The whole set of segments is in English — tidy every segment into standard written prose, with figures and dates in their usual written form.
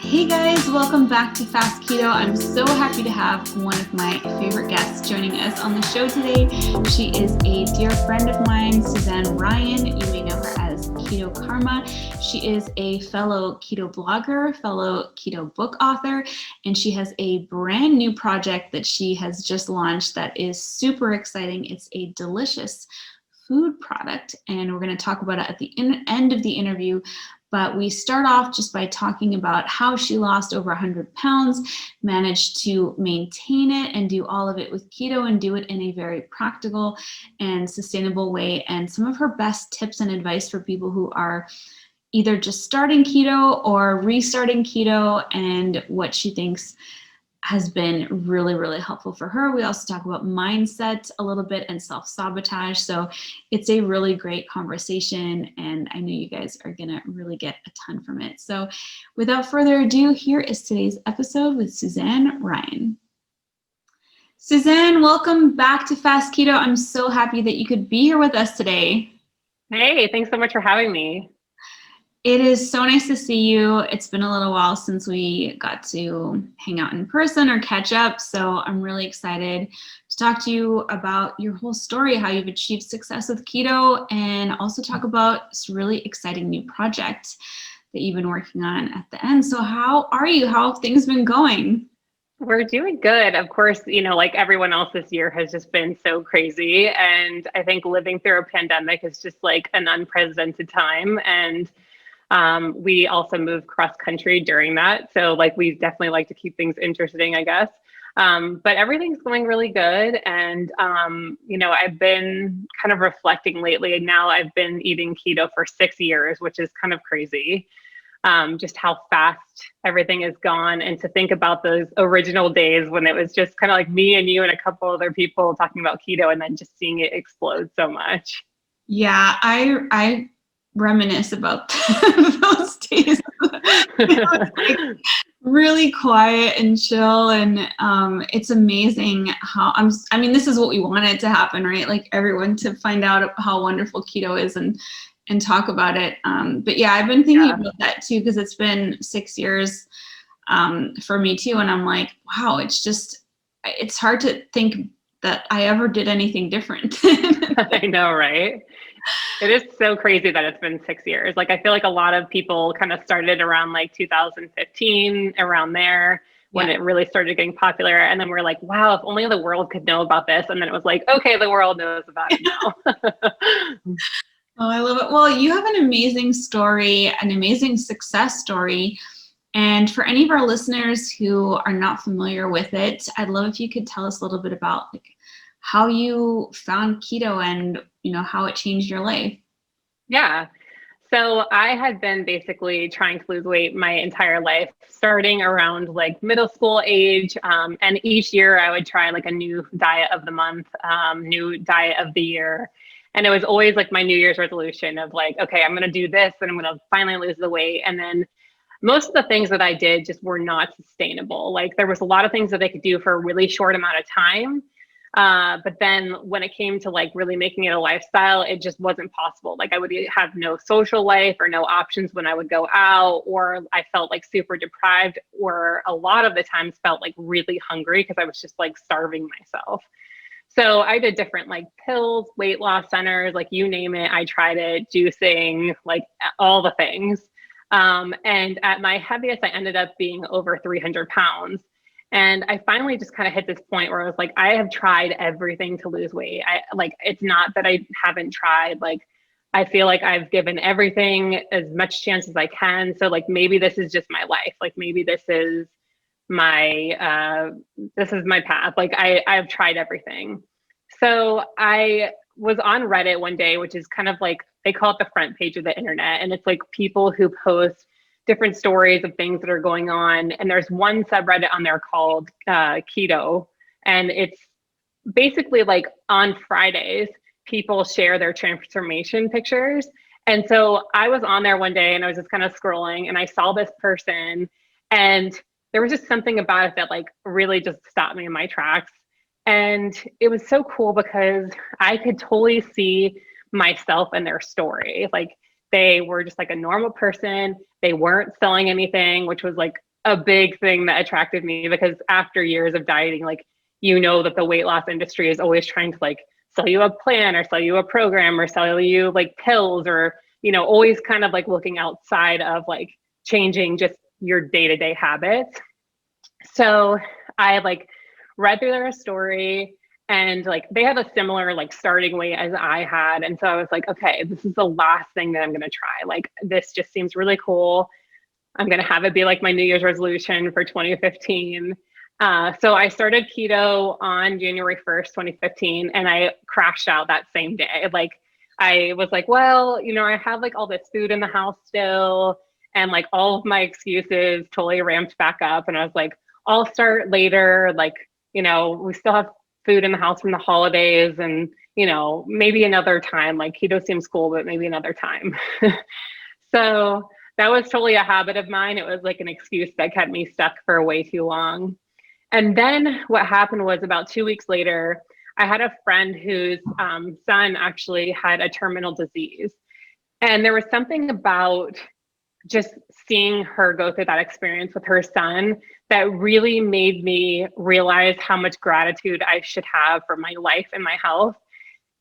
Hey guys, welcome back to Fast Keto. I'm so happy to have one of my favorite guests joining us on the show today. She is a dear friend of mine, Suzanne Ryan. You may know her as Keto Karma. She is a fellow keto blogger, fellow keto book author, and she has a brand new project that she has just launched that is super exciting. It's a delicious food product, and we're going to talk about it at the end of the interview. But we start off just by talking about how she lost over 100 pounds, managed to maintain it and do all of it with keto and do it in a very practical and sustainable way. And some of her best tips and advice for people who are either just starting keto or restarting keto, and what she thinks has been really, really helpful for her. We also talk about mindset a little bit and self-sabotage. So it's a really great conversation, and I know you guys are gonna really get a ton from it. So without further ado, here is today's episode with Suzanne Ryan. Suzanne, welcome back to Fast Keto. I'm so happy that you could be here with us today. Hey, thanks so much for having me. It is so nice to see you. It's been a little while since we got to hang out in person or catch up, so I'm really excited to talk to you about your whole story, how you've achieved success with keto, and also talk about this really exciting new project that you've been working on at the end. So how are you? How have things been going? We're doing good. Of course, like everyone else this year has just been so crazy. And I think living through a pandemic is just like an unprecedented time. And we also moved cross country during that. So like we definitely like to keep things interesting, I guess. But everything's going really good. And, I've been kind of reflecting lately. Now I've been eating keto for 6 years, which is kind of crazy. Just how fast everything is gone. And to think about those original days when it was just kind of like me and you and a couple other people talking about keto, and then just seeing it explode so much. Yeah, I reminisce about those days. Really quiet and chill, and it's amazing how I mean, this is what we wanted to happen, right? Like everyone to find out how wonderful keto is and talk about it. But yeah, I've been thinking about that too, because it's been 6 years for me too, and I'm like, wow, it's hard to think that I ever did anything different. I know, right? It is so crazy that it's been 6 years. Like, I feel like a lot of people kind of started around like 2015, around there, when it really started getting popular. And then we're like, wow, if only the world could know about this. And then it was like, okay, the world knows about it now. Oh, I love it. Well, you have an amazing story, an amazing success story. And for any of our listeners who are not familiar with it, I'd love if you could tell us a little bit about like how you found keto and how it changed your life. Yeah. So I had been basically trying to lose weight my entire life, starting around like middle school age. And each year I would try like a new diet of the month, new diet of the year. And it was always like my New Year's resolution of like, okay, I'm going to do this and I'm going to finally lose the weight. And then most of the things that I did just were not sustainable. Like there was a lot of things that they could do for a really short amount of time. But then when it came to like really making it a lifestyle, it just wasn't possible. Like I would have no social life or no options when I would go out, or I felt like super deprived, or a lot of the times felt like really hungry because I was just like starving myself. So I did different like pills, weight loss centers, like you name it. I tried it, juicing, like all the things. And at my heaviest, I ended up being over 300 pounds. And I finally just kind of hit this point where I was like, I have tried everything to lose weight. It's not that I haven't tried. Like, I feel like I've given everything as much chance as I can. So like, maybe this is just my life. Like maybe this is my path. Like I've tried everything. So I was on Reddit one day, which is kind of like, they call it the front page of the internet. And it's like people who post different stories of things that are going on. And there's one subreddit on there called Keto. And it's basically like on Fridays, people share their transformation pictures. And so I was on there one day and I was just kind of scrolling and I saw this person, and there was just something about it that like really just stopped me in my tracks. And it was so cool because I could totally see myself in their story. Like they were just like a normal person. They weren't selling anything, which was like a big thing that attracted me, because after years of dieting, like, you know, that the weight loss industry is always trying to like sell you a plan or sell you a program or sell you like pills, or, you know, always kind of like looking outside of like changing just your day-to-day habits. So I like read through their story, and like they had a similar like starting weight as I had. And so I was like, okay, this is the last thing that I'm going to try. Like, this just seems really cool. I'm going to have it be like my New Year's resolution for 2015. So I started keto on January 1st, 2015, and I crashed out that same day. Like, I was like, well, you know, I have like all this food in the house still, and like all of my excuses totally ramped back up. And I was like, I'll start later. Like, you know, we still have food in the house from the holidays, and, you know, maybe another time. Like, keto seems cool, but maybe another time. So that was totally a habit of mine. It was like an excuse that kept me stuck for way too long. And then what happened was, about 2 weeks later, I had a friend whose son actually had a terminal disease. And there was something about just seeing her go through that experience with her son that really made me realize how much gratitude I should have for my life and my health.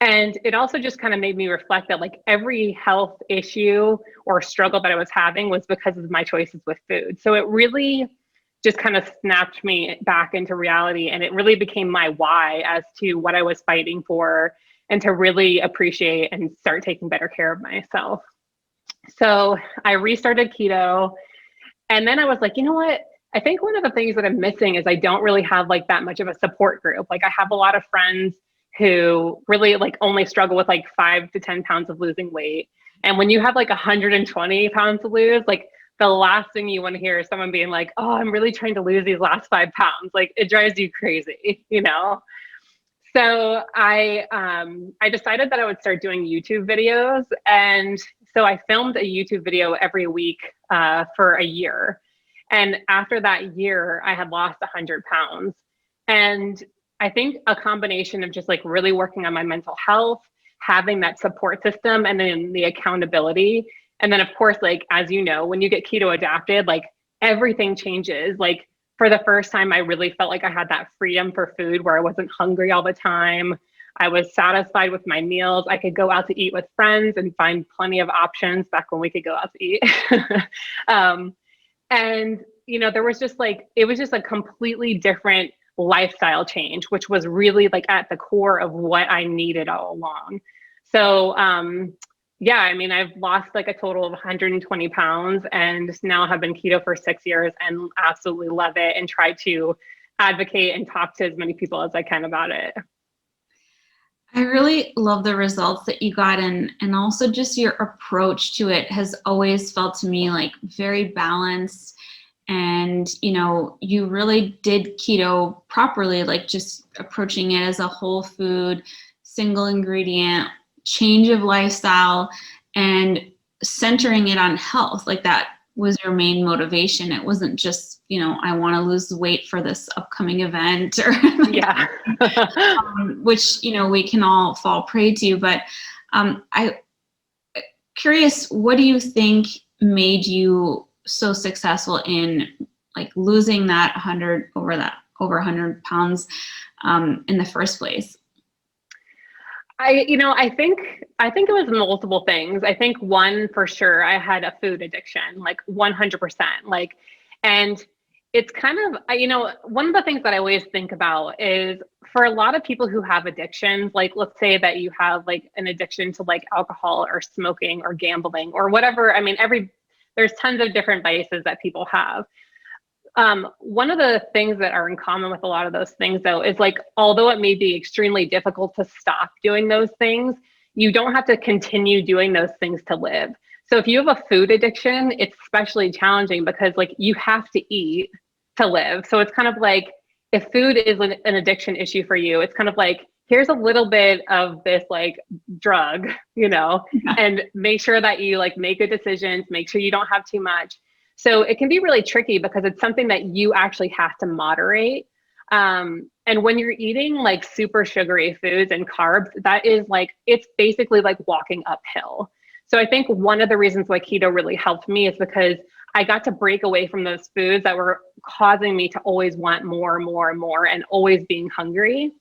And it also just kind of made me reflect that like every health issue or struggle that I was having was because of my choices with food. So it really just kind of snapped me back into reality. And it really became my why as to what I was fighting for, and to really appreciate and start taking better care of myself. So I restarted keto. And then I was like, you know what? I think one of the things that I'm missing is I don't really have like that much of a support group. Like, I have a lot of friends who really like only struggle with like 5 to 10 pounds of losing weight. And when you have like 120 pounds to lose, like the last thing you want to hear is someone being like, oh, I'm really trying to lose these last 5 pounds. Like, it drives you crazy, you know? So I decided that I would start doing YouTube videos. And so I filmed a YouTube video every week for a year. And after that year, I had lost 100 pounds. And I think a combination of just like really working on my mental health, having that support system, and then the accountability. And then of course, like, as you know, when you get keto adapted, like everything changes. Like, for the first time, I really felt like I had that freedom for food where I wasn't hungry all the time. I was satisfied with my meals. I could go out to eat with friends and find plenty of options back when we could go out to eat. And, you know, there was just like, it was just a completely different lifestyle change, which was really like at the core of what I needed all along. So, yeah, I mean, I've lost like a total of 120 pounds, and now have been keto for 6 years and absolutely love it, and try to advocate and talk to as many people as I can about it. I really love the results that you got, and also just your approach to it has always felt to me like very balanced. And, you know, you really did keto properly, like just approaching it as a whole food, single ingredient, change of lifestyle, and centering it on health. Like, that was your main motivation. It wasn't just, you know, I want to lose weight for this upcoming event, or like, yeah, which, you know, we can all fall prey to. But I'm curious, what do you think made you so successful in like losing that over 100 pounds in the first place? I think it was multiple things. I think one, for sure, I had a food addiction, like 100%. Like, and it's kind of, you know, one of the things that I always think about is, for a lot of people who have addictions, like, let's say that you have like an addiction to like alcohol or smoking or gambling or whatever. I mean, there's tons of different vices that people have. One of the things that are in common with a lot of those things, though, is like, although it may be extremely difficult to stop doing those things, you don't have to continue doing those things to live. So if you have a food addiction, it's especially challenging because like you have to eat to live. So it's kind of like, if food is an addiction issue for you, it's kind of like, here's a little bit of this like drug, you know, and make sure that you like make good decisions, make sure you don't have too much. So it can be really tricky because it's something that you actually have to moderate. And when you're eating like super sugary foods and carbs, that is like, it's basically like walking uphill. So I think one of the reasons why keto really helped me is because I got to break away from those foods that were causing me to always want more and more and more and always being hungry.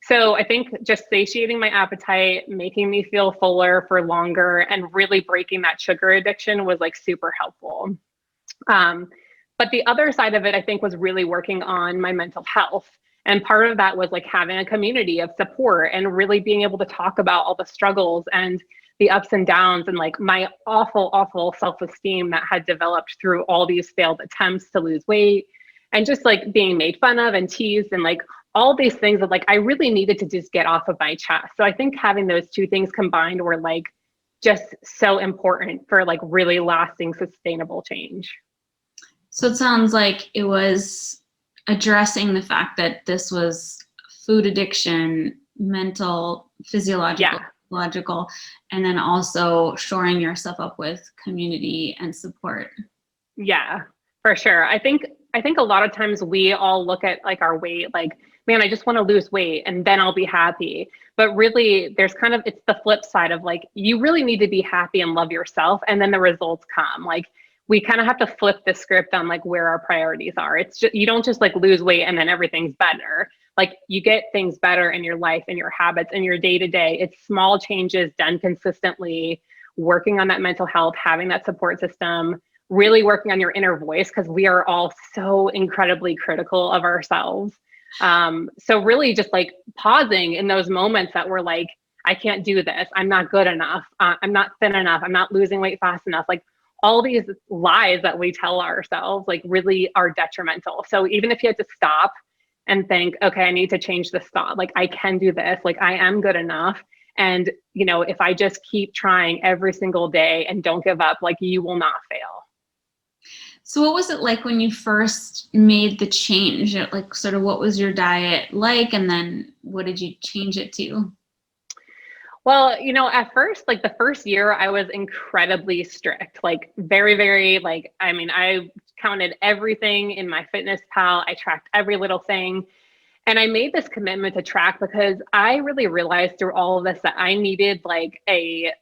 So I think just satiating my appetite, making me feel fuller for longer, and really breaking that sugar addiction was like super helpful. But the other side of it, I think, was really working on my mental health. And part of that was like having a community of support and really being able to talk about all the struggles and the ups and downs and like my awful, awful self-esteem that had developed through all these failed attempts to lose weight and just like being made fun of and teased and like all these things that like I really needed to just get off of my chest. So I think having those two things combined were like just so important for like really lasting, sustainable change. So it sounds like it was addressing the fact that this was food addiction, mental, physiological, logical, and then also shoring yourself up with community and support. Yeah, for sure. I think a lot of times we all look at like our weight, like, man, I just want to lose weight and then I'll be happy. But really there's kind of, it's the flip side of like, you really need to be happy and love yourself. And then the results come. Like we kind of have to flip the script on like where our priorities are. It's just, you don't just like lose weight and then everything's better. Like you get things better in your life and your habits and your day to day. It's small changes done consistently, working on that mental health, having that support system, really working on your inner voice, because we are all so incredibly critical of ourselves. So really just like pausing in those moments that we're like, I can't do this. I'm not good enough. I'm not thin enough. I'm not losing weight fast enough. Like all these lies that we tell ourselves like really are detrimental. So even if you had to stop and think, okay, I need to change this thought. Like I can do this. Like I am good enough. And you know, if I just keep trying every single day and don't give up, like you will not fail. So what was it like when you first made the change? Like sort of what was your diet like? And then what did you change it to? Well, you know, at first, like the first year, I was incredibly strict, like very, very, like, I mean, I counted everything in my fitness pal. I tracked every little thing. And I made this commitment to track because I really realized through all of this that I needed like a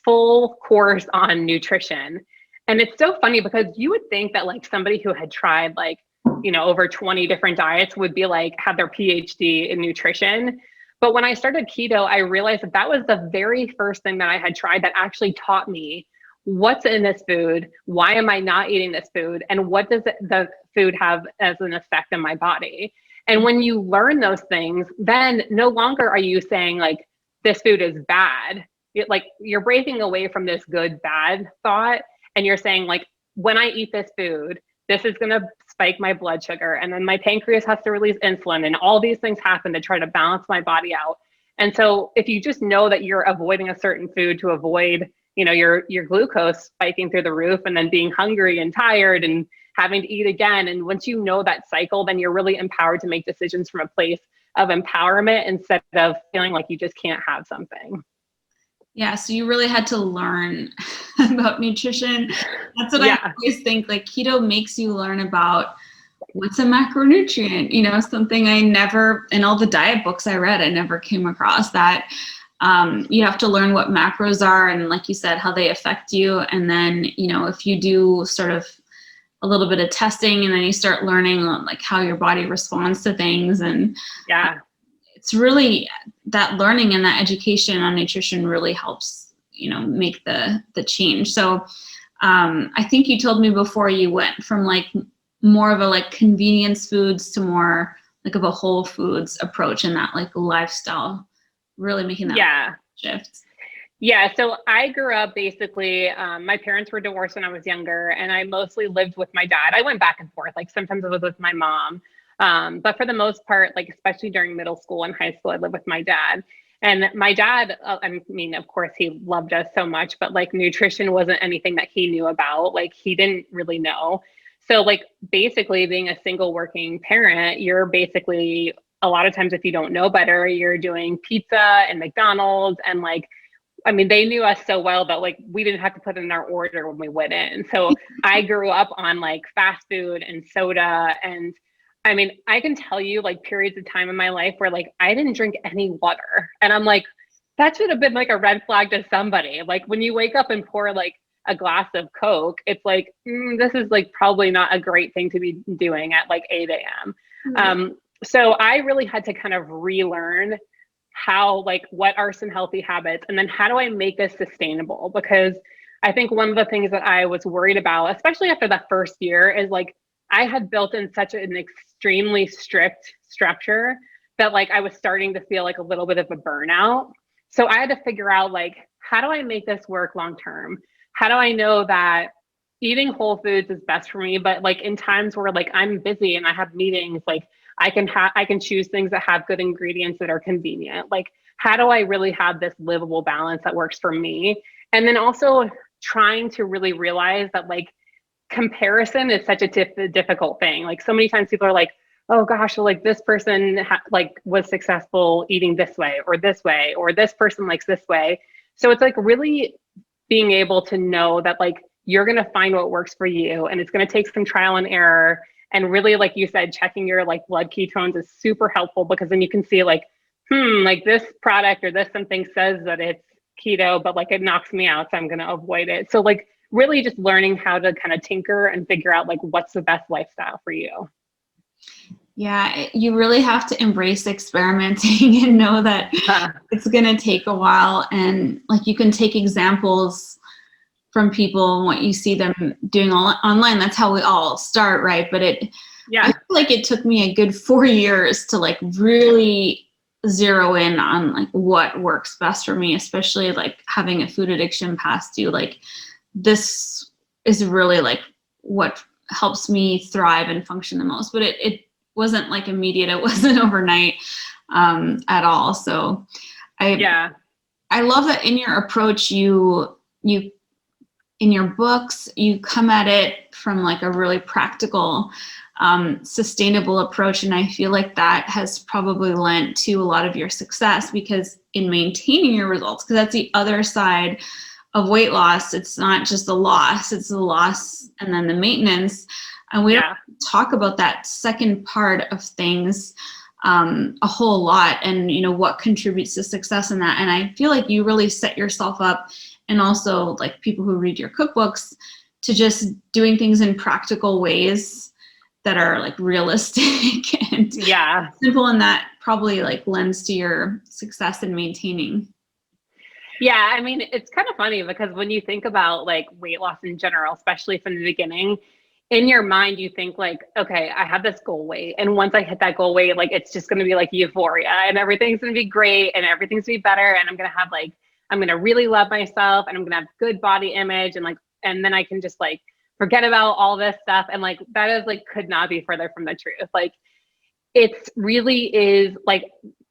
full course on nutrition. And it's so funny because you would think that like somebody who had tried like, you know, over 20 different diets would be like, have their PhD in nutrition. But when I started keto, I realized that that was the very first thing that I had tried that actually taught me what's in this food, why am I not eating this food, and what does the food have as an effect on my body. And when you learn those things, then no longer are you saying like, this food is bad. Like you're breaking away from this good, bad thought. And you're saying like, when I eat this food, this is going to spike my blood sugar. And then my pancreas has to release insulin and all these things happen to try to balance my body out. And so if you just know that you're avoiding a certain food to avoid, you know, your glucose spiking through the roof and then being hungry and tired and having to eat again. And once you know that cycle, then you're really empowered to make decisions from a place of empowerment instead of feeling like you just can't have something. Yeah, so you really had to learn about nutrition. That's what I always think, like keto makes you learn about what's a macronutrient, you know, something I never, in all the diet books I read, I never came across that. You have to learn what macros are and like you said, how they affect you. And then, you know, if you do sort of a little bit of testing and then you start learning like how your body responds to things and it's really that learning and that education on nutrition really helps, you know, make the change. So I think you told me before you went from like more of a like convenience foods to more like of a whole foods approach and that like lifestyle, really making that shift. Yeah. So I grew up basically, my parents were divorced when I was younger and I mostly lived with my dad. I went back and forth. Like sometimes I was with my mom. But for the most part, like, especially during middle school and high school, I lived with my dad. And my dad, I mean, of course, he loved us so much, but like nutrition wasn't anything that he knew about. Like he didn't really know. So like basically being a single working parent, you're basically a lot of times, if you don't know better, you're doing pizza and McDonald's and like, I mean, they knew us so well that like we didn't have to put in our order when we went in. So I grew up on like fast food and soda and I mean, I can tell you like periods of time in my life where like I didn't drink any water. And I'm like, that should have been like a red flag to somebody. Like when you wake up and pour like a glass of Coke, it's like, this is like probably not a great thing to be doing at like 8 a.m. So I really had to kind of relearn how, like, what are some healthy habits, and then how do I make this sustainable? Because I think one of the things that I was worried about, especially after that first year, is like I had built in such an extremely strict structure that like I was starting to feel like a little bit of a burnout. So I had to figure out, like, how do I make this work long term? How do I know that eating whole foods is best for me, but like in times where like I'm busy and I have meetings, like I can choose things that have good ingredients that are convenient. Like, how do I really have this livable balance that works for me? And then also trying to really realize that like comparison is such a difficult thing. Like so many times people are like, oh gosh, well, like this person like was successful eating this way, or this person likes this way. So it's like really being able to know that like you're going to find what works for you, and it's going to take some trial and error. And really, like you said, checking your like blood ketones is super helpful, because then you can see like, like this product or this something says that it's keto, but like it knocks me out, so I'm going to avoid it. So like really just learning how to kind of tinker and figure out like what's the best lifestyle for you. Yeah, you really have to embrace experimenting and know that it's going to take a while. And like you can take examples from people and what you see them doing online. That's how we all start, right? But I feel like it took me a good 4 years to like really zero in on like what works best for me, especially like having a food addiction past due. Like this is really like what helps me thrive and function the most. But it wasn't like immediate. It wasn't overnight at all. So I love that in your approach, you in your books, you come at it from like a really practical, sustainable approach. And I feel like that has probably lent to a lot of your success, because in maintaining your results, because that's the other side of weight loss. It's not just the loss, it's the loss and then the maintenance. And we don't talk about that second part of things a whole lot, and you know what contributes to success in that. And I feel like you really set yourself up, and also like people who read your cookbooks, to just doing things in practical ways that are like realistic and simple, and that probably like lends to your success in maintaining. Yeah, I mean, it's kind of funny because when you think about like weight loss in general, especially from the beginning, in your mind, you think like, okay, I have this goal weight, and once I hit that goal weight, like it's just going to be like euphoria, and everything's going to be great, and everything's going to be better, and I'm going to have like, I'm going to really love myself, and I'm going to have good body image, and like, and then I can just like forget about all this stuff. And like, that is like, could not be further from the truth. Like, it's really is like,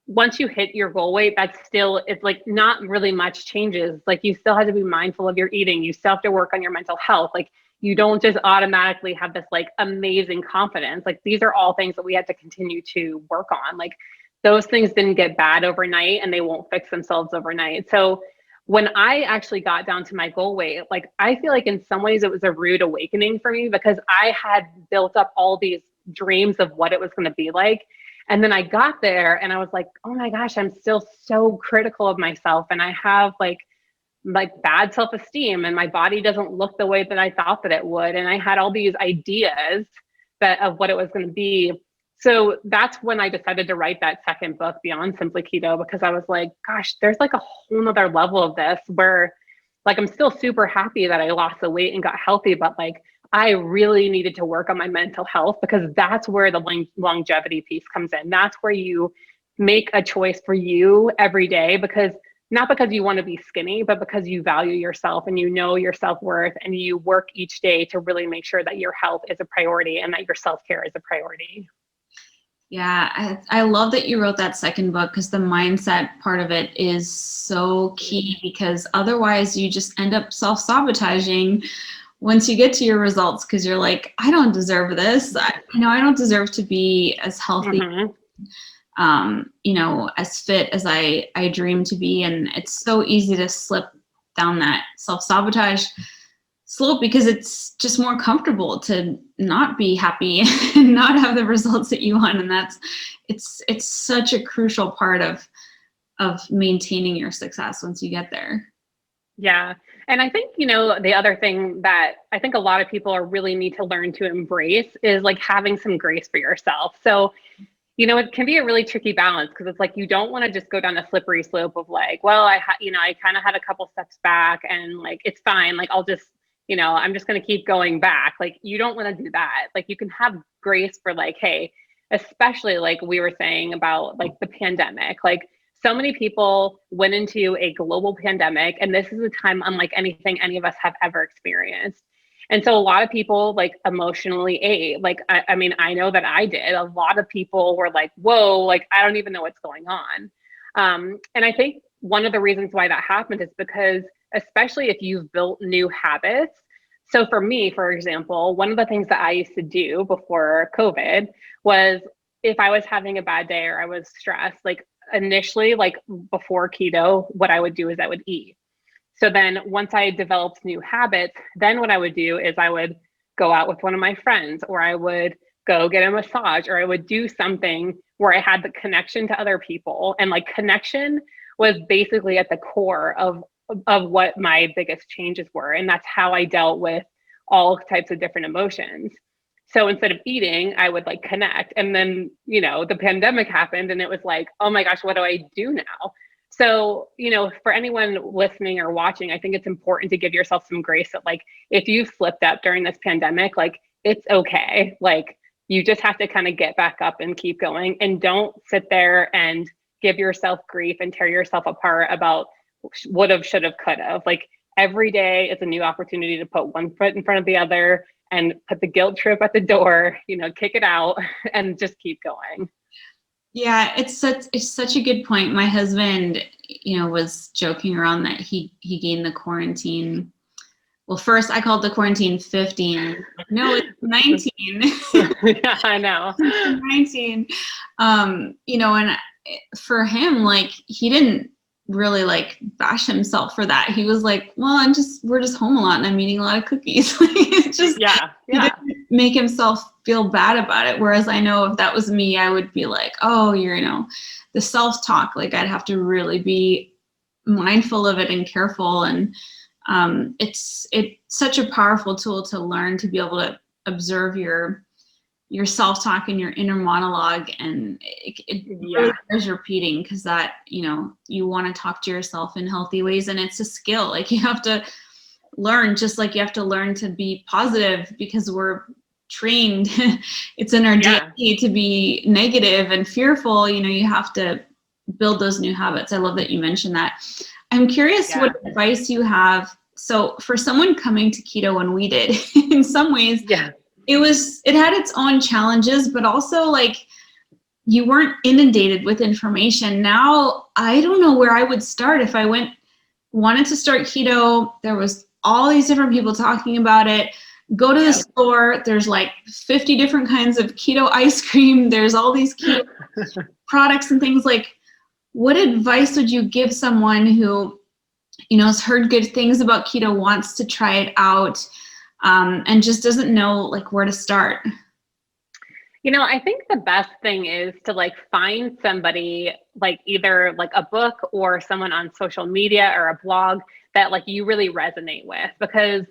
once you hit your goal weight, that's still, it's like not really much changes. Like you still have to be mindful of your eating. You still have to work on your mental health. Like you don't just automatically have this like amazing confidence. Like these are all things that we had to continue to work on. Like those things didn't get bad overnight, and they won't fix themselves overnight. So when I actually got down to my goal weight, like I feel like in some ways it was a rude awakening for me, because I had built up all these dreams of what it was going to be like. And then I got there and I was like, oh my gosh, I'm still so critical of myself. And I have like bad self-esteem, and my body doesn't look the way that I thought that it would. And I had all these ideas of what it was going to be. So that's when I decided to write that second book, Beyond Simply Keto, because I was like, gosh, there's like a whole nother level of this where like, I'm still super happy that I lost the weight and got healthy, but like, I really needed to work on my mental health, because that's where the longevity piece comes in. That's where you make a choice for you every day, because not because you want to be skinny, but because you value yourself and you know your self-worth, and you work each day to really make sure that your health is a priority and that your self-care is a priority. Yeah, I love that you wrote that second book, because the mindset part of it is so key, because otherwise you just end up self-sabotaging once you get to your results, because you're like, I don't deserve this. I don't deserve to be as healthy, as fit as I dream to be. And it's so easy to slip down that self-sabotage slope, because it's just more comfortable to not be happy and not have the results that you want. And it's such a crucial part of maintaining your success once you get there. Yeah. And I think, the other thing that I think a lot of people are really need to learn to embrace is like having some grace for yourself. So, it can be a really tricky balance because it's like you don't want to just go down a slippery slope of like, well, I kind of had a couple steps back and like it's fine. Like I'll just, I'm just going to keep going back. Like you don't want to do that. Like you can have grace for like, hey, especially like we were saying about like the pandemic, like so many people went into a global pandemic, and this is a time unlike anything any of us have ever experienced. And so a lot of people like emotionally ate. Like, I mean, I know that I did. A lot of people were like, whoa, like, I don't even know what's going on. And I think one of the reasons why that happened is because, especially if you've built new habits. So for me, for example, one of the things that I used to do before COVID was if I was having a bad day or I was stressed, like initially, like before keto, what I would do is I would eat. So then once I developed new habits, then what I would do is I would go out with one of my friends, or I would go get a massage, or I would do something where I had the connection to other people. And like connection was basically at the core of what my biggest changes were. And that's how I dealt with all types of different emotions. So instead of eating, I would like connect. And then, the pandemic happened and it was like, oh my gosh, what do I do now? So, for anyone listening or watching, I think it's important to give yourself some grace that like, if you've slipped up during this pandemic, like it's okay. Like you just have to kind of get back up and keep going, and don't sit there and give yourself grief and tear yourself apart about would have, should have, could have. Like every day is a new opportunity to put one foot in front of the other and put the guilt trip at the door, kick it out and just keep going. Yeah, it's such a good point. My husband, was joking around that he gained the quarantine. Well, first I called the quarantine 15. No, it's 19. Yeah, I know. 19. And for him, like he didn't really like bash himself for that. He was like, well, we're just home a lot and I'm eating a lot of cookies. Like it's just, he didn't make himself feel bad about it. Whereas I know if that was me, I would be like, oh, the self-talk, like I'd have to really be mindful of it and careful. And it's such a powerful tool to learn to be able to observe your self-talk and your inner monologue, and it really bears repeating, because that you want to talk to yourself in healthy ways, and it's a skill. Like you have to learn, just like you have to learn to be positive, because we're trained it's in our DNA to be negative and fearful. You have to build those new habits. I love that you mentioned that. I'm curious what advice you have. So for someone coming to keto when we did, in some ways, it had its own challenges, but also like you weren't inundated with information. Now, I don't know where I would start. If I wanted to start keto, there was all these different people talking about it. Go to the store, there's like 50 different kinds of keto ice cream. There's all these keto products and things. Like, what advice would you give someone who, has heard good things about keto, wants to try it out, and just doesn't know like where to start? I think the best thing is to like find somebody, like either like a book or someone on social media or a blog that like you really resonate with, because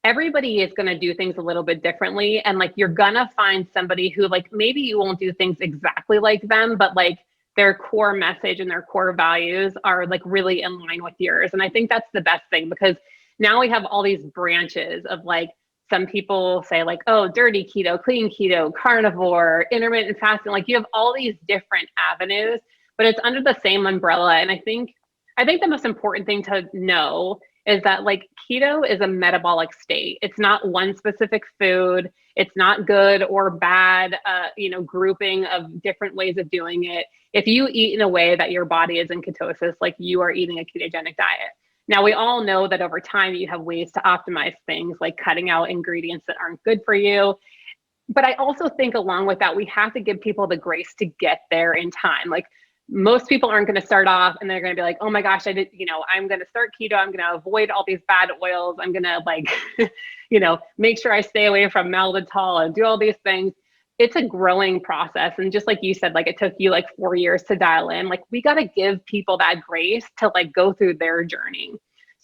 everybody is going to do things a little bit differently. And like, you're going to find somebody who like, maybe you won't do things exactly like them, but like their core message and their core values are like really in line with yours. And I think that's the best thing, because now we have all these branches of like, some people say like, oh, dirty keto, clean keto, carnivore, intermittent fasting. Like you have all these different avenues, but it's under the same umbrella. And I think the most important thing to know is that like keto is a metabolic state. It's not one specific food. It's not good or bad, grouping of different ways of doing it. If you eat in a way that your body is in ketosis, like you are eating a ketogenic diet. Now, we all know that over time you have ways to optimize things, like cutting out ingredients that aren't good for you. But I also think along with that, we have to give people the grace to get there in time. Like most people aren't going to start off and they're going to be like, oh my gosh, I'm going to start keto. I'm going to avoid all these bad oils. I'm going to like, make sure I stay away from maltitol and do all these things. It's a growing process. And just like you said, like it took you like 4 years to dial in. Like we got to give people that grace to like go through their journey.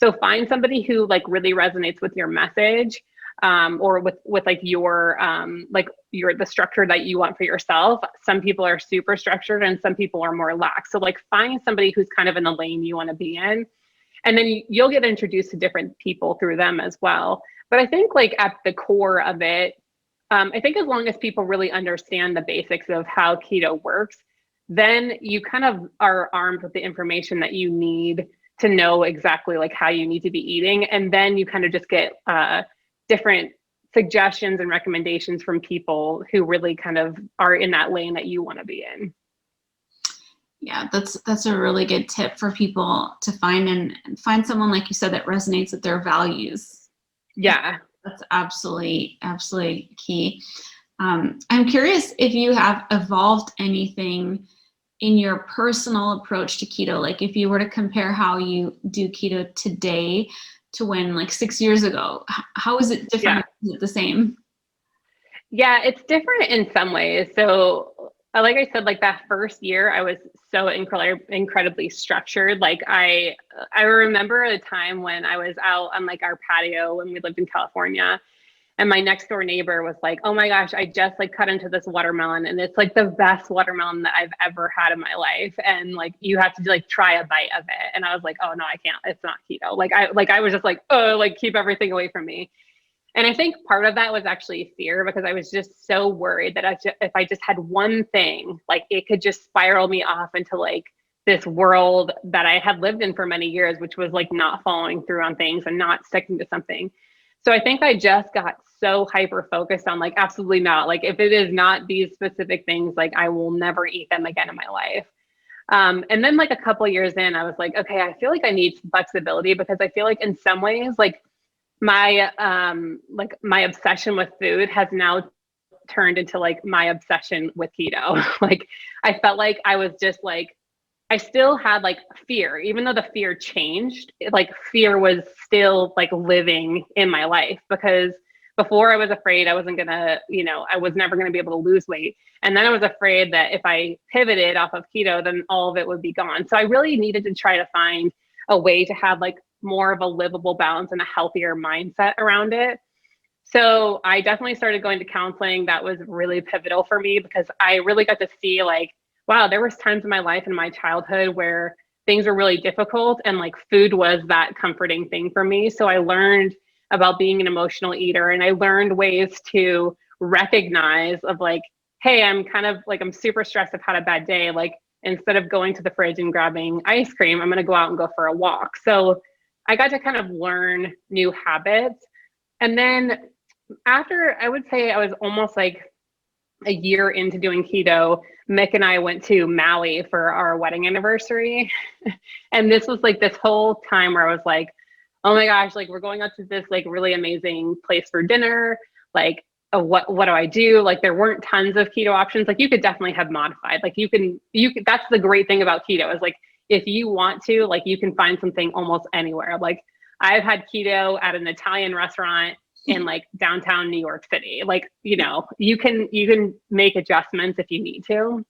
So find somebody who like really resonates with your message, or with like your the structure that you want for yourself. Some people are super structured and some people are more lax. So like find somebody who's kind of in the lane you want to be in. And then you'll get introduced to different people through them as well. But I think like at the core of it, I think as long as people really understand the basics of how keto works, then you kind of are armed with the information that you need to know exactly like how you need to be eating. And then you kind of just get different suggestions and recommendations from people who really kind of are in that lane that you want to be in. Yeah, that's a really good tip for people to find, and find someone, like you said, that resonates with their values. Yeah. That's absolutely key. I'm curious if you have evolved anything in your personal approach to keto. Like if you were to compare how you do keto today to when like 6 years ago, how is it different? Yeah. Is it the same? Yeah, it's different in some ways. So like I said, like that first year, I was so incredibly structured. Like I remember a time when I was out on like our patio when we lived in California, and my next door neighbor was like, "Oh my gosh, I just like cut into this watermelon, and it's like the best watermelon that I've ever had in my life. And like you have to like try a bite of it." And I was like, "Oh no, I can't. It's not keto." I was just like, "Oh, like keep everything away from me." And I think part of that was actually fear, because I was just so worried that if I just had one thing, like it could just spiral me off into like this world that I had lived in for many years, which was like not following through on things and not sticking to something. So I think I just got so hyper focused on like, absolutely not. Like if it is not these specific things, like I will never eat them again in my life. And then like a couple of years in, I was like, okay, I feel like I need some flexibility, because I feel like in some ways, like my obsession with food has now turned into like my obsession with keto. Like I felt like I was just like, I still had like fear, even though the fear changed, like fear was still like living in my life, because before I was afraid I wasn't gonna, I was never gonna be able to lose weight. And then I was afraid that if I pivoted off of keto, then all of it would be gone. So I really needed to try to find a way to have like more of a livable balance and a healthier mindset around it. So I definitely started going to counseling. That was really pivotal for me, because I really got to see like, wow, there was times in my life in my childhood where things were really difficult, and like food was that comforting thing for me. So I learned about being an emotional eater, and I learned ways to recognize of like, hey, I'm super stressed. I've had a bad day. Like instead of going to the fridge and grabbing ice cream, I'm going to go out and go for a walk. So I got to kind of learn new habits. And then after, I would say I was almost like a year into doing keto, Mick and I went to Maui for our wedding anniversary. And this was like this whole time where I was like, oh my gosh, like we're going out to this like really amazing place for dinner. Like, what do I do? Like there weren't tons of keto options. Like you could definitely have modified. Like you can, that's the great thing about keto is like, if you want to, like you can find something almost anywhere. Like I've had keto at an Italian restaurant in like downtown New York City. Like, you can make adjustments if you need to.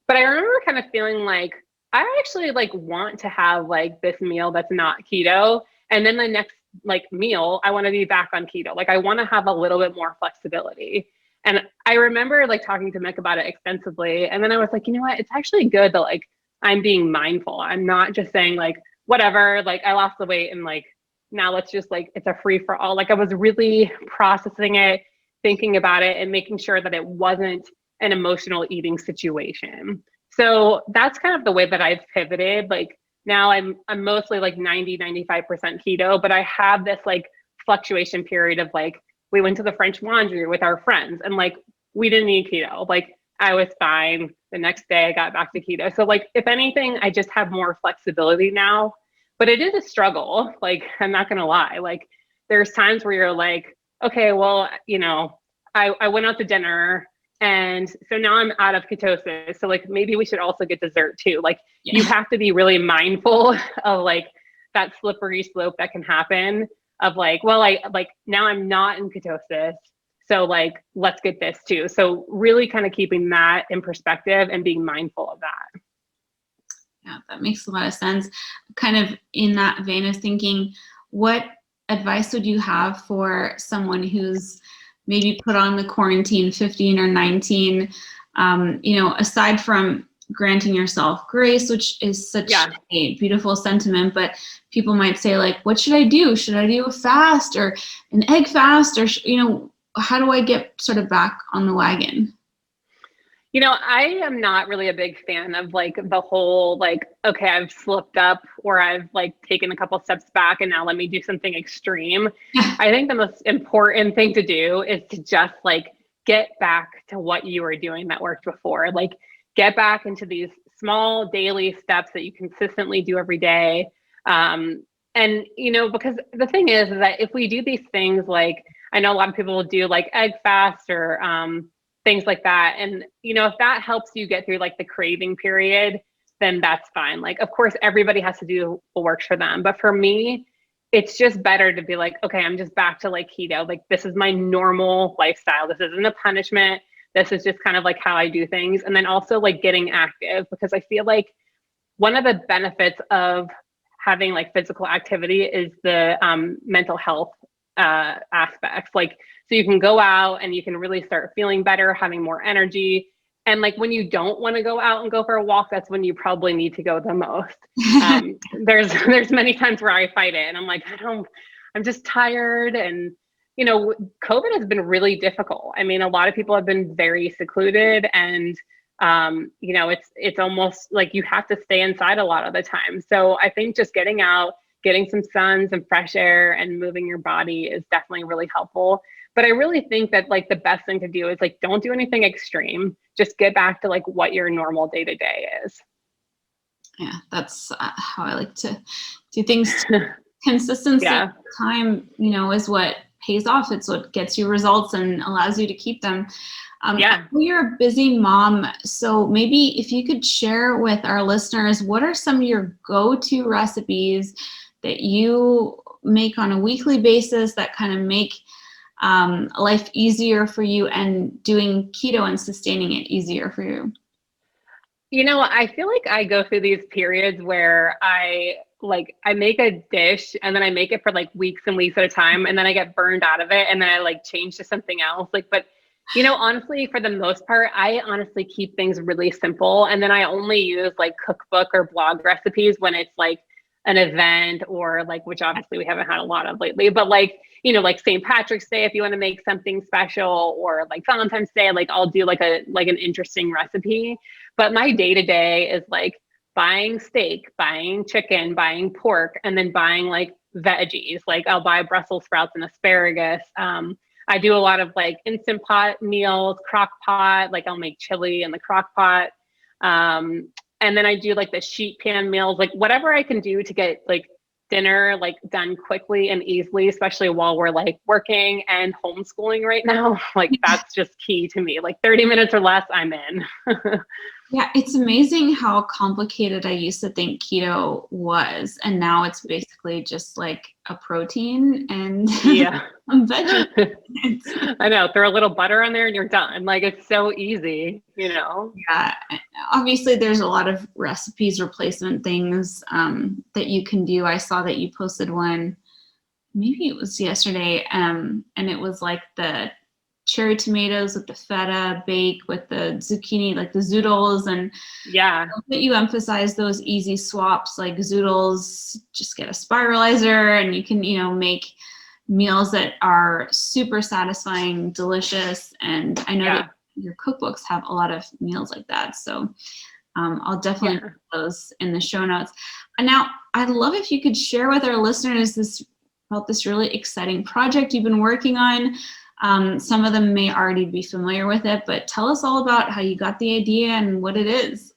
But I remember kind of feeling like I actually like want to have like this meal that's not keto. And then the next like meal, I want to be back on keto. Like I want to have a little bit more flexibility. And I remember like talking to Mick about it extensively. And then I was like, you know what? It's actually good that like I'm being mindful. I'm not just saying like, whatever, like I lost the weight and like, now let's just like, it's a free for all. Like I was really processing it, thinking about it, and making sure that it wasn't an emotional eating situation. So that's kind of the way that I've pivoted. Like now I'm mostly like 95% keto, but I have this like fluctuation period of like, we went to the French Laundry with our friends and like, we didn't eat keto. Like I was fine. The next day I got back to keto. So like, if anything, I just have more flexibility now, but it is a struggle. Like, I'm not going to lie. Like there's times where you're like, okay, well, I went out to dinner and so now I'm out of ketosis. So like, maybe we should also get dessert too. Like you have to be really mindful of like that slippery slope that can happen of like, well, now I'm not in ketosis. So like, let's get this too. So really kind of keeping that in perspective and being mindful of that. Yeah, that makes a lot of sense. Kind of in that vein of thinking, what advice would you have for someone who's maybe put on the quarantine 15 or 19, aside from granting yourself grace, which is such a beautiful sentiment, but people might say like, what should I do? Should I do a fast or an egg fast? Or, how do I get sort of back on the wagon? I am not really a big fan of like the whole, like, okay, I've slipped up or I've like taken a couple steps back and now let me do something extreme. I think the most important thing to do is to just like get back to what you were doing that worked before. Like get back into these small daily steps that you consistently do every day. Because the thing is that if we do these things, like I know a lot of people will do like egg fast or things like that. And, if that helps you get through like the craving period, then that's fine. Like, of course, everybody has to do what works for them. But for me, it's just better to be like, okay, I'm just back to like keto. Like, this is my normal lifestyle. This isn't a punishment. This is just kind of like how I do things. And then also like getting active, because I feel like one of the benefits of having like physical activity is the mental health aspects. Like, so you can go out and you can really start feeling better, having more energy. And like when you don't want to go out and go for a walk, that's when you probably need to go the most. There's many times where I fight it and I'm like, I'm just tired. And, COVID has been really difficult. I mean, a lot of people have been very secluded and, it's almost like you have to stay inside a lot of the time. So I think just getting out, getting some sun, some fresh air, and moving your body is definitely really helpful. But I really think that like the best thing to do is like, don't do anything extreme. Just get back to like what your normal day to day is. Yeah, that's how I like to do things. Consistency time, is what pays off. It's what gets you results and allows you to keep them. I know you're a busy mom, so maybe if you could share with our listeners, what are some of your go-to recipes that you make on a weekly basis that kind of make life easier for you and doing keto and sustaining it easier for you? I feel like I go through these periods where I make a dish and then I make it for like weeks and weeks at a time. And then I get burned out of it. And then I like change to something else. But honestly, for the most part, I honestly keep things really simple. And then I only use like cookbook or blog recipes when it's like an event or like, which obviously we haven't had a lot of lately, but like, like St. Patrick's Day, if you want to make something special, or like Valentine's Day, like I'll do like an interesting recipe. But my day to day is like buying steak, buying chicken, buying pork, and then buying like veggies. Like I'll buy Brussels sprouts and asparagus. I do a lot of like Instant Pot meals, crock pot, like I'll make chili in the crock pot. And then I do like the sheet pan meals, like whatever I can do to get like dinner like done quickly and easily, especially while we're like working and homeschooling right now. Like that's just key to me. Like 30 minutes or less, I'm in. Yeah, it's amazing how complicated I used to think keto was. And now it's basically just like a protein and a veggie. I know. Throw a little butter on there and you're done. Like it's so easy, Yeah. Obviously, there's a lot of recipes, replacement things that you can do. I saw that you posted one, maybe it was yesterday, and it was like the cherry tomatoes with the feta bake with the zucchini, like the zoodles. And that you emphasize those easy swaps, like zoodles, just get a spiralizer and you can, make meals that are super satisfying, delicious. And I know that your cookbooks have a lot of meals like that. So I'll definitely put those in the show notes. And now I'd love if you could share with our listeners about this really exciting project you've been working on. Some of them may already be familiar with it, but tell us all about how you got the idea and what it is.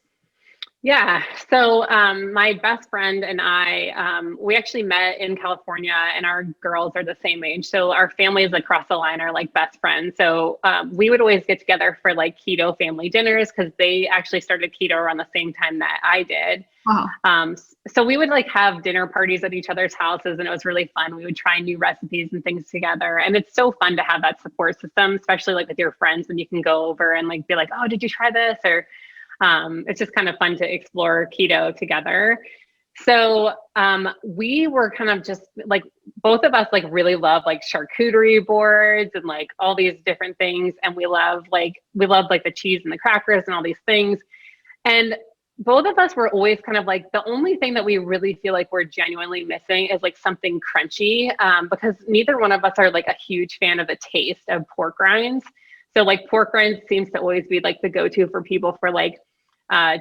Yeah. So my best friend and I, we actually met in California and our girls are the same age. So our families across the line are like best friends. So we would always get together for like keto family dinners because they actually started keto around the same time that I did. Wow. So we would like have dinner parties at each other's houses and it was really fun. We would try new recipes and things together. And it's so fun to have that support system, especially like with your friends when you can go over and like be like, oh, did you try this? Or It's just kind of fun to explore keto together. So we were kind of just like, both of us like really love like charcuterie boards and like all these different things. And we love like the cheese and the crackers and all these things. And both of us were always kind of like, the only thing that we really feel like we're genuinely missing is like something crunchy, because neither one of us are like a huge fan of the taste of pork rinds. So like pork rinds seems to always be like the go-to for people for like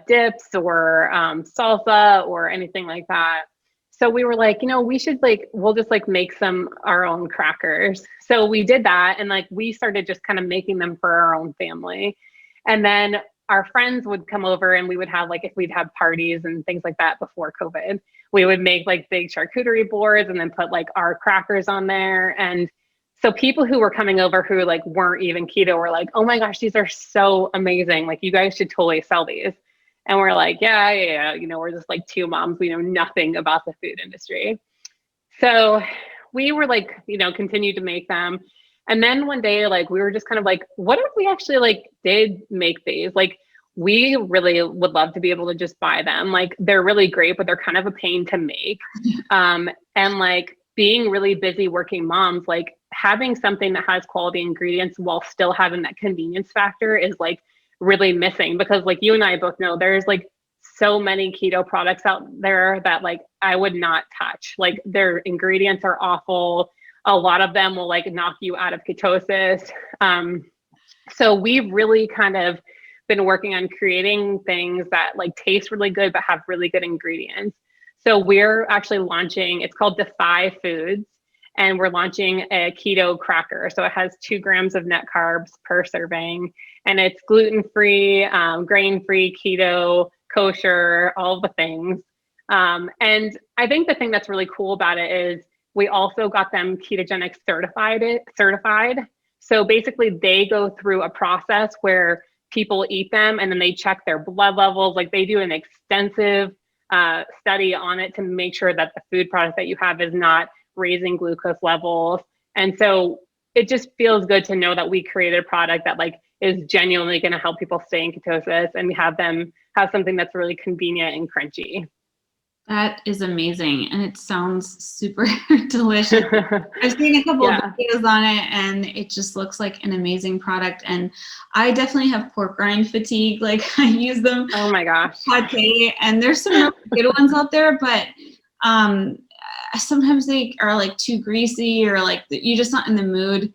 dips or salsa or anything like that. So we were like, we should we'll just like make our own crackers. So we did that, and like we started just kind of making them for our own family. And then our friends would come over, and we would have like, if we'd have parties and things like that before COVID, we would make like big charcuterie boards and then put like our crackers on there. And so people who were coming over who like weren't even keto were like, oh my gosh, these are so amazing. Like you guys should totally sell these. And we're like, yeah. We're just like two moms. We know nothing about the food industry. So we were like, continued to make them. And then one day, like, we were just kind of like, what if we actually like did make these? Like, we really would love to be able to just buy them. Like, they're really great, but they're kind of a pain to make. And like being really busy working moms, like having something that has quality ingredients while still having that convenience factor is like really missing, because like you and I both know there's like so many keto products out there that like I would not touch. Like their ingredients are awful. A lot of them will like knock you out of ketosis. So we've really kind of been working on creating things that like taste really good, but have really good ingredients. So we're actually launching, it's called Defy Foods, and we're launching a keto cracker. So it has 2 grams of net carbs per serving, and it's gluten-free, grain-free, keto, kosher, all the things. And I think the thing that's really cool about it is we also got them ketogenic certified. So basically they go through a process where people eat them and then they check their blood levels. Like they do an extensive study on it to make sure that the food product that you have is not raising glucose levels. And so it just feels good to know that we created a product that like is genuinely going to help people stay in ketosis and have them have something that's really convenient and crunchy. That is amazing. And it sounds super delicious. I've seen a couple of videos on it, and it just looks like an amazing product. And I definitely have pork rind fatigue. Like I use them. Oh my gosh. Pate, and there's some really good ones out there, but sometimes they are like too greasy, or like you're just not in the mood.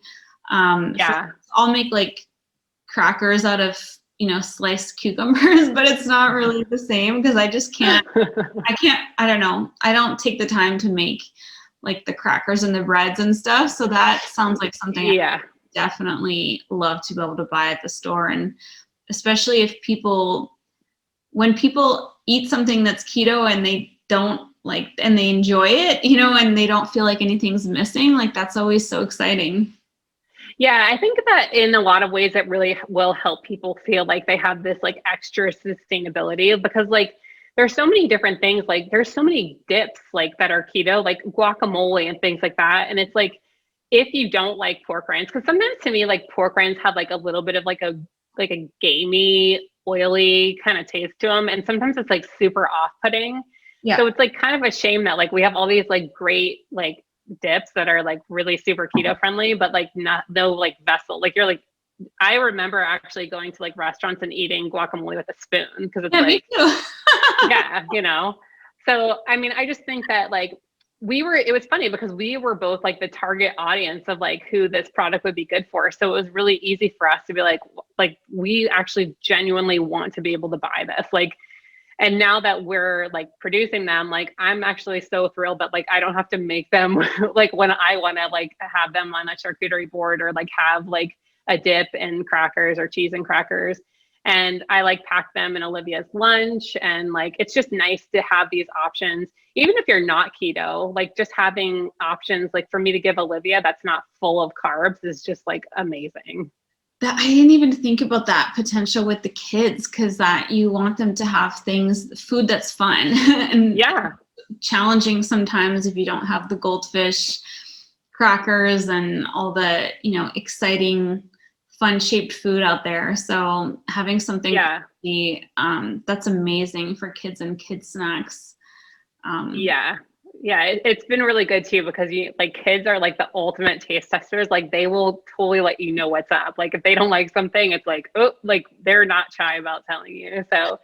So I'll make like crackers out of sliced cucumbers, but it's not really the same because I just can't, I don't know. I don't take the time to make like the crackers and the breads and stuff. So that sounds like something I definitely love to be able to buy at the store. And especially if when people eat something that's keto and they don't like, and they enjoy it, and they don't feel like anything's missing, like that's always so exciting. Yeah, I think that in a lot of ways it really will help people feel like they have this like extra sustainability, because like there's so many different things, like there's so many dips like that are keto, like guacamole and things like that. And it's like, if you don't like pork rinds, because sometimes to me like pork rinds have like a little bit of like a gamey, oily kind of taste to them, and sometimes it's like super off-putting. So it's like kind of a shame that like we have all these like great like dips that are like really super keto friendly, but like no like vessel. Like you're like, I remember actually going to like restaurants and eating guacamole with a spoon, because it's like, me too. So I mean, I just think that like it was funny because we were both like the target audience of like who this product would be good for. So it was really easy for us to be like we actually genuinely want to be able to buy this. Like, and now that we're like producing them, like I'm actually so thrilled that like I don't have to make them like when I want to like have them on a charcuterie board, or like have like a dip and crackers or cheese and crackers. And I like pack them in Olivia's lunch, and like it's just nice to have these options, even if you're not keto. Like just having options, like for me to give Olivia that's not full of carbs is just like amazing. That I didn't even think about that potential with the kids, because that you want them to have food that's fun and challenging sometimes if you don't have the goldfish crackers and all the exciting fun shaped food out there. So having something that's amazing for kids and kid snacks. It's been really good too, because kids are like the ultimate taste testers. Like they will totally let you know what's up. Like if they don't like something, it's like, oh, like they're not shy about telling you. So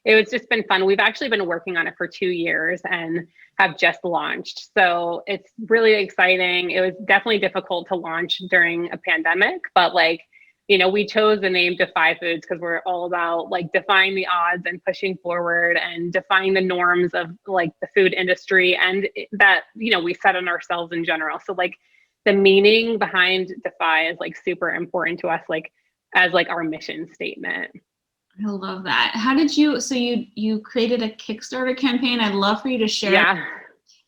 it was just been fun. We've actually been working on it for 2 years and have just launched. So it's really exciting. It was definitely difficult to launch during a pandemic, but we chose the name Defy Foods because we're all about like defying the odds and pushing forward and defying the norms of like the food industry, and that, we set on ourselves in general. So like the meaning behind Defy is like super important to us, like as like our mission statement. I love that. How did you, so you created a Kickstarter campaign. I'd love for you to share. Yeah.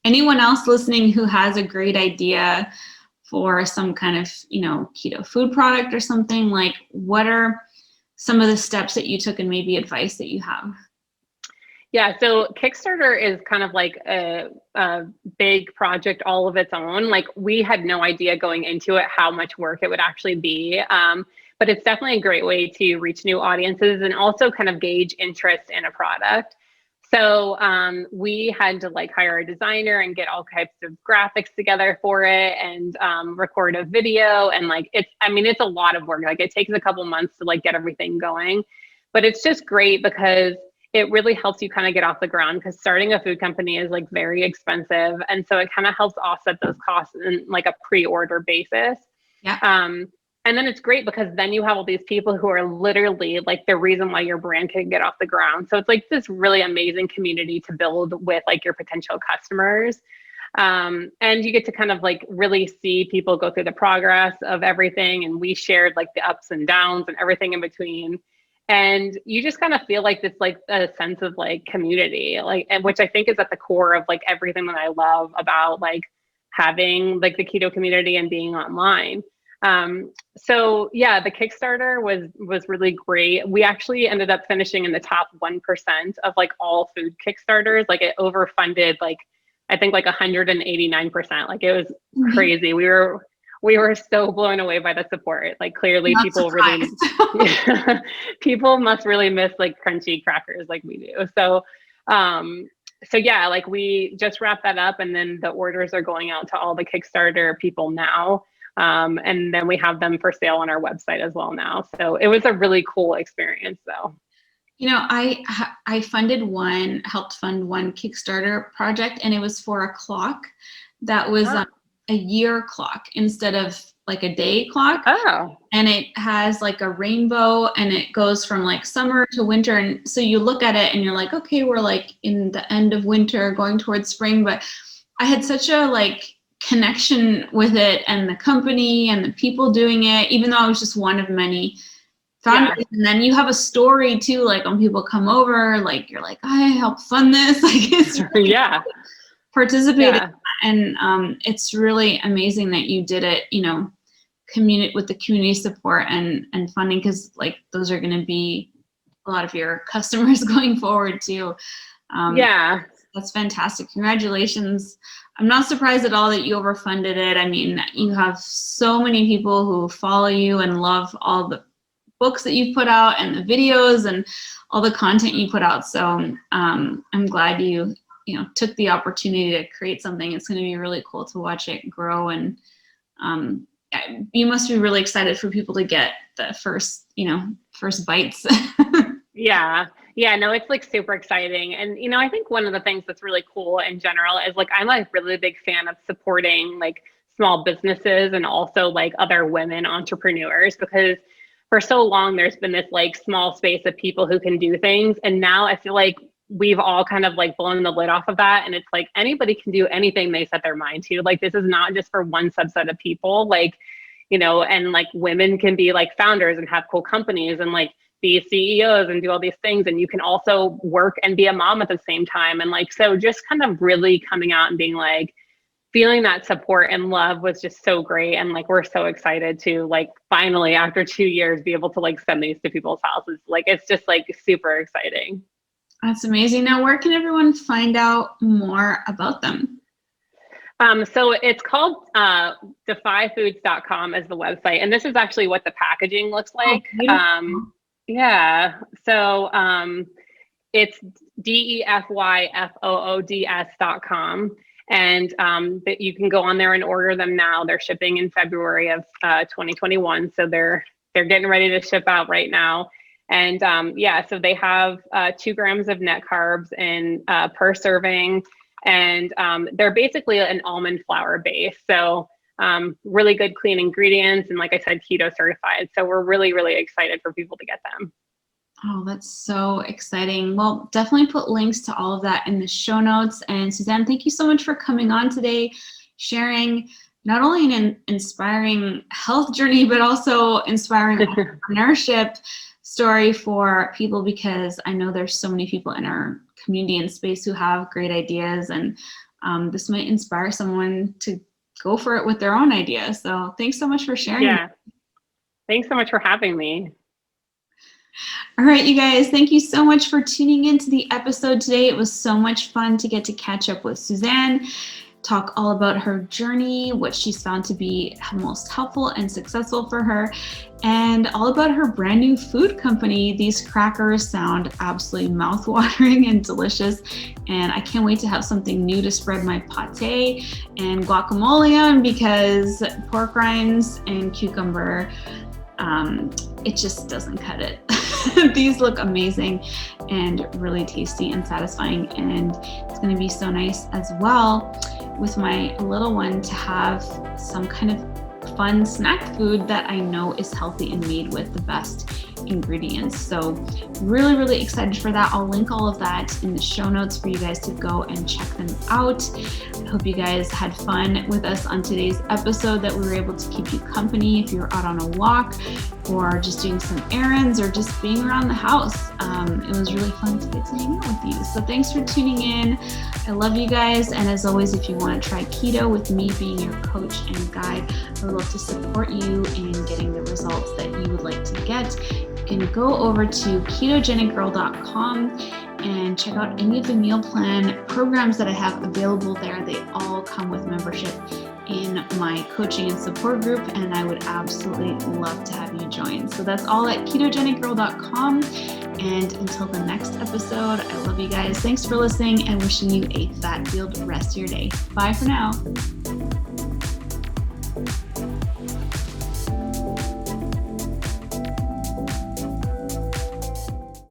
Anyone else listening who has a great idea for some kind of, keto food product or something, like what are some of the steps that you took and maybe advice that you have? Yeah, so Kickstarter is kind of like a big project all of its own. Like we had no idea going into it how much work it would actually be. But it's definitely a great way to reach new audiences and also kind of gauge interest in a product. So we had to like hire a designer and get all types of graphics together for it, and record a video. And like, it's a lot of work. Like it takes a couple months to like get everything going, but it's just great because it really helps you kind of get off the ground, because starting a food company is like very expensive. And so it kind of helps offset those costs in like a pre-order basis. Yeah. And then it's great because then you have all these people who are literally like the reason why your brand can get off the ground. So it's like this really amazing community to build with like your potential customers. And you get to kind of like really see people go through the progress of everything. And we shared like the ups and downs and everything in between. And you just kind of feel like this, like a sense of like community, like, and which I think is at the core of like everything that I love about like having like the keto community and being online. So yeah, the Kickstarter was really great. We actually ended up finishing in the top 1% of like all food Kickstarters. Like it overfunded, like I think like 189%. Like it was crazy. We were so blown away by the support. Like clearly people people must really miss like crunchy crackers like we do. So yeah, like we just wrapped that up, and then the orders are going out to all the Kickstarter people now. And then we have them for sale on our website as well now. So it was a really cool experience though. I helped fund one Kickstarter project, and it was for a clock that was a year clock instead of like a day clock. Oh. And it has like a rainbow, and it goes from like summer to winter. And so you look at it and you're like, okay, we're like in the end of winter going towards spring. But I had such a like connection with it and the company and the people doing it, even though I was just one of many founders. Yeah. And then you have a story too, like when people come over, like you're like, I helped fund this. Like it's really participating. Yeah. And it's really amazing that you did it, with the community support and funding, because like those are going to be a lot of your customers going forward too. That's fantastic. Congratulations. I'm not surprised at all that you overfunded it. I mean, you have so many people who follow you and love all the books that you've put out and the videos and all the content you put out. So I'm glad you took the opportunity to create something. It's going to be really cool to watch it grow. And you must be really excited for people to get the first bites. Yeah, no, it's like super exciting. And, I think one of the things that's really cool in general is like, I'm a really big fan of supporting like small businesses and also like other women entrepreneurs, because for so long there's been this like small space of people who can do things. And now I feel like we've all kind of like blown the lid off of that. And it's like anybody can do anything they set their mind to. Like this is not just for one subset of people, like, and like women can be like founders and have cool companies and like be CEOs and do all these things. And you can also work and be a mom at the same time. And like, so just kind of really coming out and being like, feeling that support and love was just so great. And like, we're so excited to like, finally, after 2 years, be able to like send these to people's houses. Like, it's just like super exciting. That's amazing. Now, where can everyone find out more about them? So it's called defyfoods.com as the website. And this is actually what the packaging looks like. Yeah. So it's defyfoods.com. And that you can go on there and order them now. They're shipping in February of 2021. So they're getting ready to ship out right now. And yeah, so they have 2 grams of net carbs in per serving. And they're basically an almond flour base. So really good, clean ingredients. And like I said, keto certified. So we're really, really excited for people to get them. Oh, that's so exciting. Well, definitely put links to all of that in the show notes. And Suzanne, thank you so much for coming on today, sharing not only an inspiring health journey, but also inspiring entrepreneurship story for people, because I know there's so many people in our community and space who have great ideas, and this might inspire someone to go for it with their own ideas. So thanks so much for sharing. Yeah. Thanks so much for having me. All right, you guys, thank you so much for tuning into the episode today. It was so much fun to get to catch up with Suzanne, talk all about her journey, what she's found to be most helpful and successful for her, and all about her brand new food company. These crackers sound absolutely mouthwatering and delicious, and I can't wait to have something new to spread my pate and guacamole on, because pork rinds and cucumber, it just doesn't cut it. These look amazing and really tasty and satisfying, and it's going to be so nice as well with my little one to have some kind of fun snack food that I know is healthy and made with the best ingredients. So really, really excited for that. I'll link all of that in the show notes for you guys to go and check them out. I hope you guys had fun with us on today's episode, that we were able to keep you company if you're out on a walk or just doing some errands or just being around the house. It was really fun to get to hang out with you. So thanks for tuning in. I love you guys. And as always, if you want to try keto with me being your coach and guide, I would love to support you in getting the results that you would like to get. You can go over to ketogenicgirl.com and check out any of the meal plan programs that I have available there. They all come with membership in my coaching and support group, and I would absolutely love to have you join. So that's all at ketogenicgirl.com. And until the next episode, I love you guys. Thanks for listening, and wishing you a fat-filled rest of your day. Bye for now.